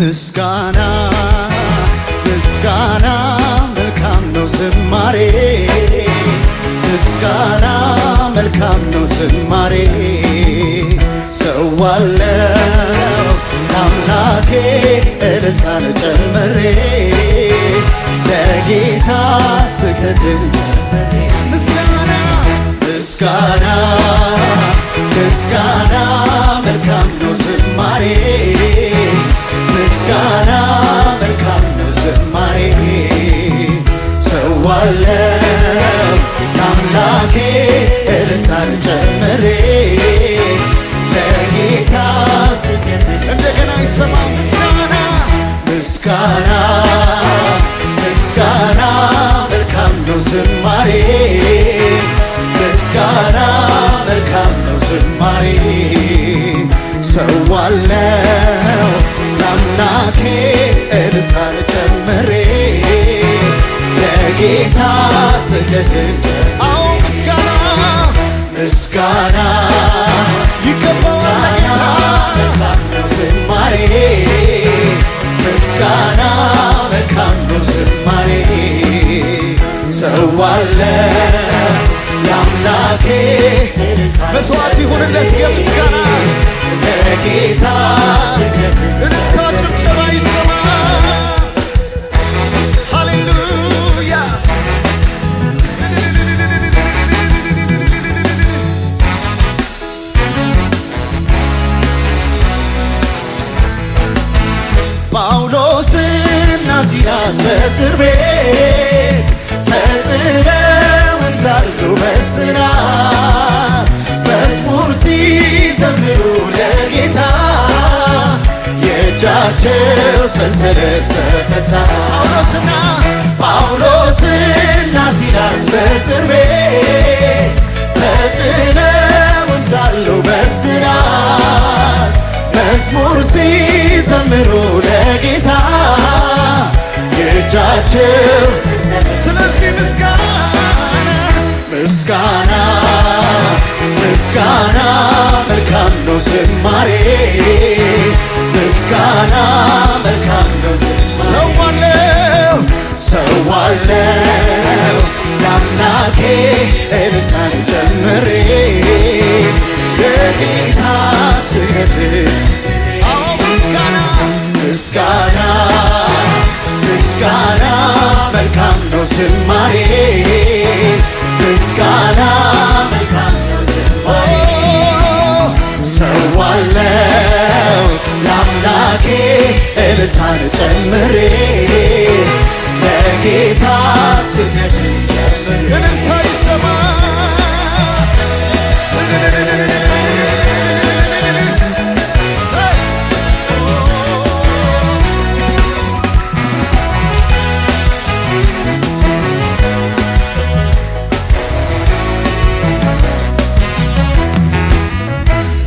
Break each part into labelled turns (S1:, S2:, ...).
S1: ምስጋና ምስጋና መልካም ነው ዝማሬ ምስጋና መልካም ነው ዝማሬ ሰዋለው ለአምላኬ እልልታን ጨምሬ ለጌታ ስግደትን ጨምሬ ምስጋና ምስጋና ምስጋና መልካም ነው ዝማሬ ምስጋና መልካም ነው ዝማሬ ሰዋለው ለአምላኬ እልልታን ጨምሬ ለጌታ ስግደትን እንደገና ይሰማ ምስጋና ምስጋና ምስጋና መልካም ነው ዝማሬ ምስጋና መልካም ነው ዝማሬ ሰዋለው ለአምላኬ እልልታን ጨምሬ ለጌታ ስግደትን አዎ ምስጋና ምስጋና ይገባዋል ለጌታ መልካም ነው ዝማሬ ምስጋና መልካም ነው ዝማሬ ሰዋለው ለአምላኬ መስዋዕት ይሁንለት የምስጋና ለጌታ እልልታ ጭብጨባ ይሰማ ሃሌሉያ ጳውሎስና ሲላስ በእስር ቤት ተጥለው ሳሉ በእስራት መዝሙር ሲዘምሩ ለጌታ የእጃቸው ሰንሰለት ተፈታ ጳውሎስና ሲላስ በእስር ቤት ተጥለው ሳሉ በእስራት መዝሙር ሲዘምሩ ለጌታ የእጃቸው ስለዚህ ምስጋና ምስጋና መልካም ነው ዝማሬ ምስጋና መልካም ነው ዝማሬ ሰዋለው ለአምላኬ እልልታን ጨምሬ ለጌታ ስግደትን አዎ ምስጋና ምስጋና ምስጋና መልካም ነው ዝማሬ ምስጋና መልካም ነው ዝማሬ ሰዋለው ለአምላኬ እልልታን ጨምሬ ለጌታ ስግደትን ጨምሬ እልልታ ይሰማ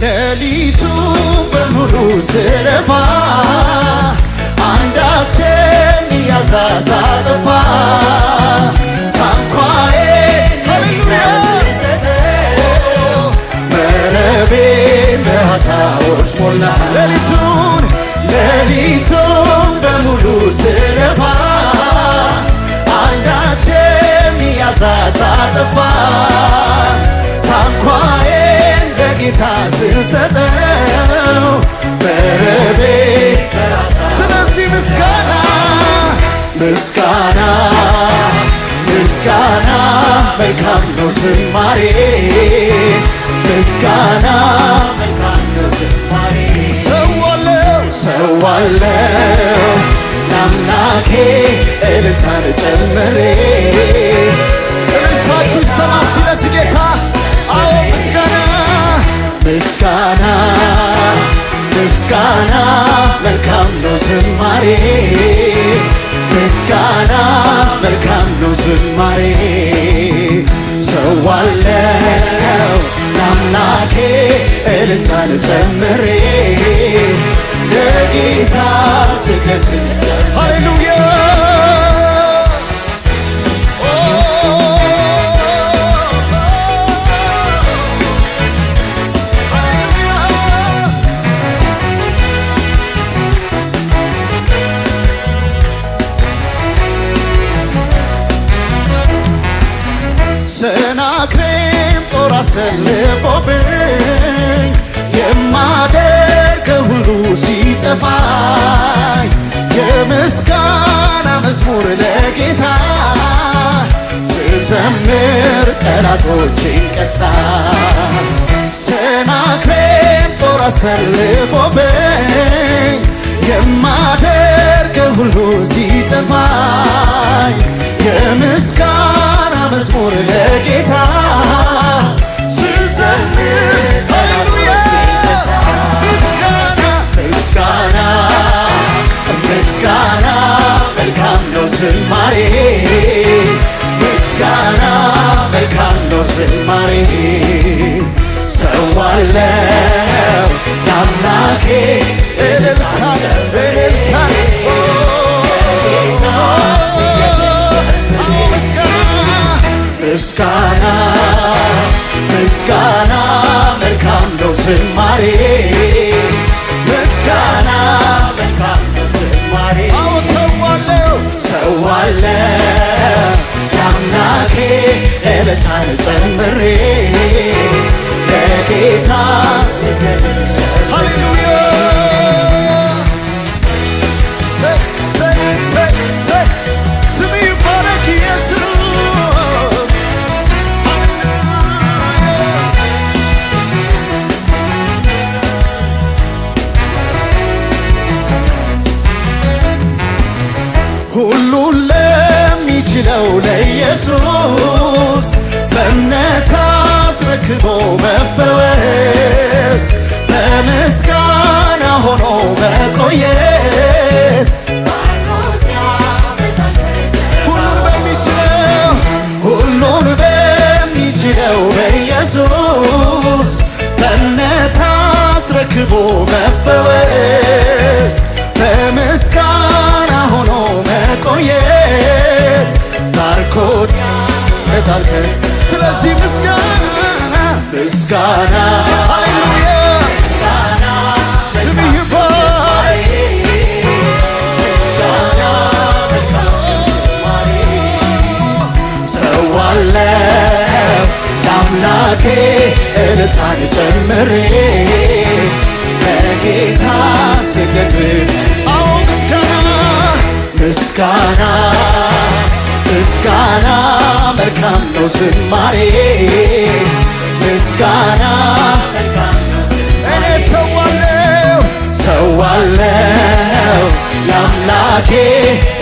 S1: ሌሊቱ በሙሉ ስለፋ አንዳችን ያሳሳጠፋ ታንኳዬን ስሰጠው መረቤን በዓሣዎች ሞላ ሌሊቱን በሙሉ ስለፋ አንዳችን ያሳሳጠፋ ታንኳዬን ለጌታ ስሰጠው መረቤ ስለዚህ ምስጋና ምስጋና ምስጋና መልካም ነው ዝማሬ ምስጋና መልካም ነው ዝማሬ ሰዋለው ለአምላኬ እልልታን ጨምሬ እልልታችሁ ይሰማ ስለዚህ ጌታ አዎ ምስጋና ምስጋና መልካም ነው ዝማሬ ምስጋና መልካም ነው ዝማሬ ሰዋለው ለአምላኬ እልልታን ጨምሬ ለጌታ ስግደትን ሃሌሉያ አሰልፎብኝ የማደርገው ሁሉ ሲጠፋኝ የምስጋና መዝሙር ለጌታ ስዘምር ጠላቶቼን ቀጣ። ሰናክሬም ጦር አሰልፎብኝ የማደርገው ሁሉ ሲጠፋኝ የምስጋና መዝሙር ለጌታ ስዘምር ጠላቶቼን ቀጣ። ምስጋና ምስጋና መልካም ነው ዝማሬ ምስጋና መልካም ነው ዝማሬ ሰዋለው ለአምላኬ እልልታን እልልታን ምስጋና ምስጋና መልካም ነው ዝማሬ ምስጋና መልካም ነው ዝማሬ ሰዋለው ለአምላኬ እልልታን ጨምሬ ለጌታ ሃሌሉያ ስም ይባረክ ኢየሱስ ሁሉን ለሚችለው ለኢየሱስ በእምነት አስረክቦ መፈወስ በምስጋና ሆኖ መቆየት ሁሉን በሚችለው በኢየሱስ በእምነት አስረክቦ መፈወስ በምስጋና ሆኖ መቆየት ባርኮት መታልከት ስለዚህ ምስጋና ምስጋና ሃሌሉያ ምስጋና ስምህ ይባረክ ምስጋና መልካም ዝማሬ ሰዋለው ለአምላኬ እልልታን ጨምሬ ለጌታ ስግደት አዎ ምስጋና ምስጋና ምስጋና መልካም ነው ዝማሬ ምስጋና መልካም ነው ዝማሬ እኔ ሰዋለው ለአምላኬ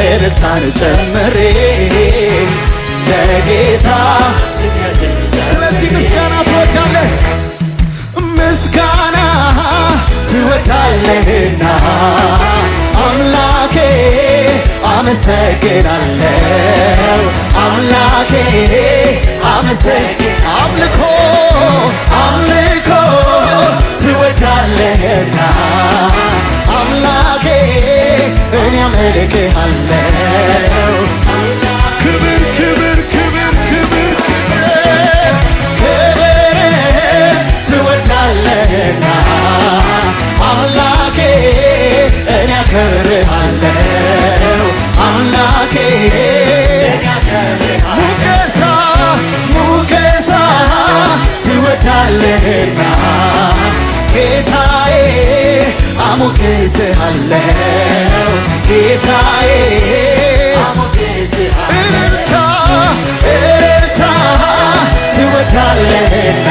S1: እልልታን ጨምሬ ለጌታ ስለዚህ ምስጋና ትወዳለህ ምስጋና ትወዳለህና አምላኬ አመሰግናለሁ አምላኬ አምልኮ አምልኮ ትወዳለህና አምላኬ እኔ አመልክሃለሁ ክብር ክብር ክብር ክብር ክብር ትወዳለህና አምላኬ እኔ አከብርሃለሁ አምላኬ ሙገሳ ትወዳለህና ጌታዬ አሞግስሃለሁ ጌታዬ እልልታ እልልታ ትወዳለህና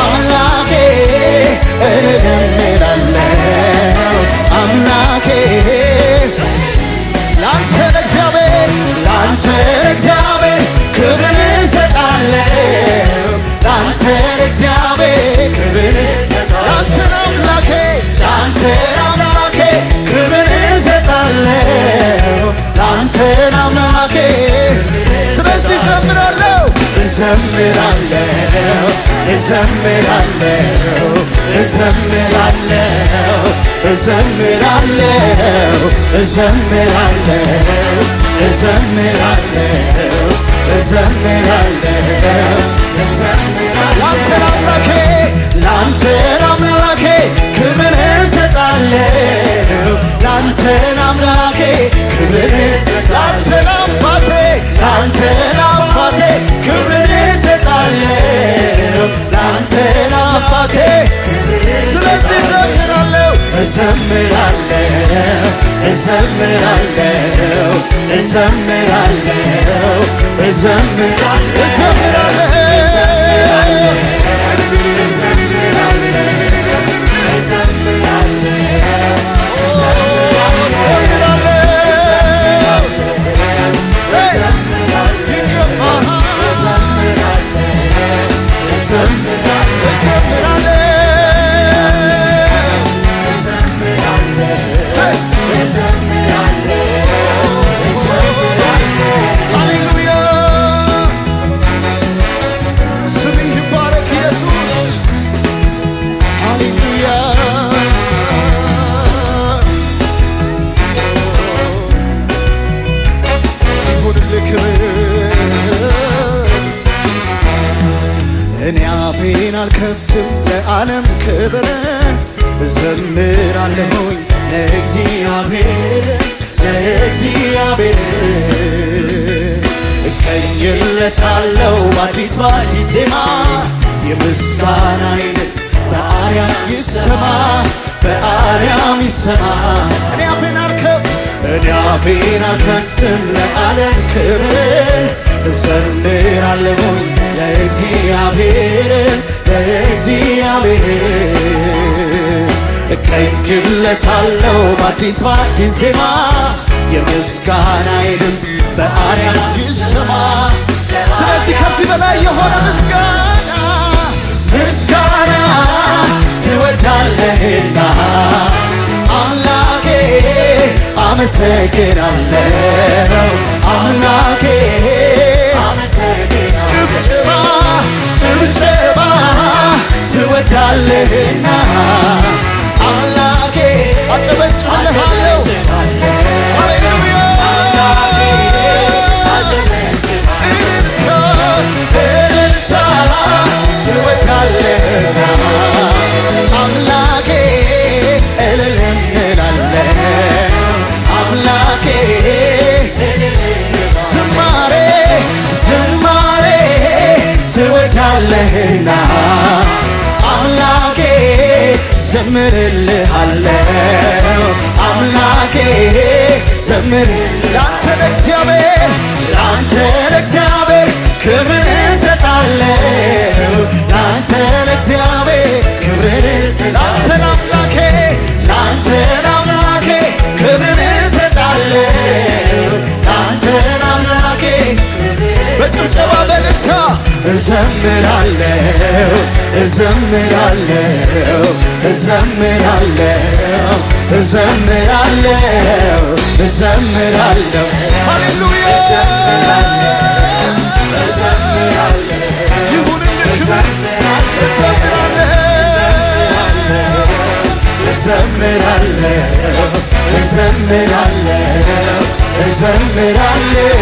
S1: አምላኬ እልልምላለሁ አምላኬ ላንተ ለእግዚአብሔር ክብርን እሰጣለሁ ላንተ ለእግዚአብሔር ክብርን ላንተ ለአምላኬ ክብርን እሰጣለሁ ላንተ ለአምላኬ ስለዚህ እዘምራለሁ እዘምራለሁ እዘምራለሁ እዘምራለሁ እዘምራለሁ እዘምራለሁ እዘምራለሁ እዘምራለሁ ላንተ ለአምላኬ ክብር እሰጣለሁ ላንተ ለአምላኬ ክብር ላንተ ለአባቴ ክብር እሰጣለሁ ላንተ ነው አባቴ። ስለዚህ እዘምራለሁ እዘምራለሁ እዘምራለሁ እዘምራለሁ እዘምራለሁ አልከፍትም ለዓለም ክብር እዘምራለሁኝ ለእግዚአብሔር እቀኝለታለሁ በአዲስ ዜማ የምስጋና አይነት በአርያም ይሰማ እኔ አፌን አልከፍትም ለዓለም ክብር እዘምራለሁኝ ለእግዚአብሔር እቀኝለታለሁ በአዲስ ዜማ የምስጋናዬ ድምፅ በአርያም ይሰማ። ስለዚህ ከዚህ በላይ የሆነ ምስጋና ትወዳለህና አምላኬ አመሰግናለሁ አምላኬ ጭብጨባ ትወዳለህና አምላኬ አጨበጭብልሃለሁ ሃሌሉያ እልልታ ትወዳለህና አምላኬ እልል እንላለን አምላኬ ዝማሬ ትወዳለህና አምላኬ ዘምርልሃለሁ አምላኬ ዘምር ላንተ ለእግዚአብሔር ክብርን እሰጣለሁ ላንተ ለእግዚአብሔር ክብርን ላንተ ለአምላኬ ክብርን እሰጣለሁ ላንተ ለአምላኬ በጭብጨባ በእልልታ እዘምራለሁ ሃሌሉያ እዘምራለሁ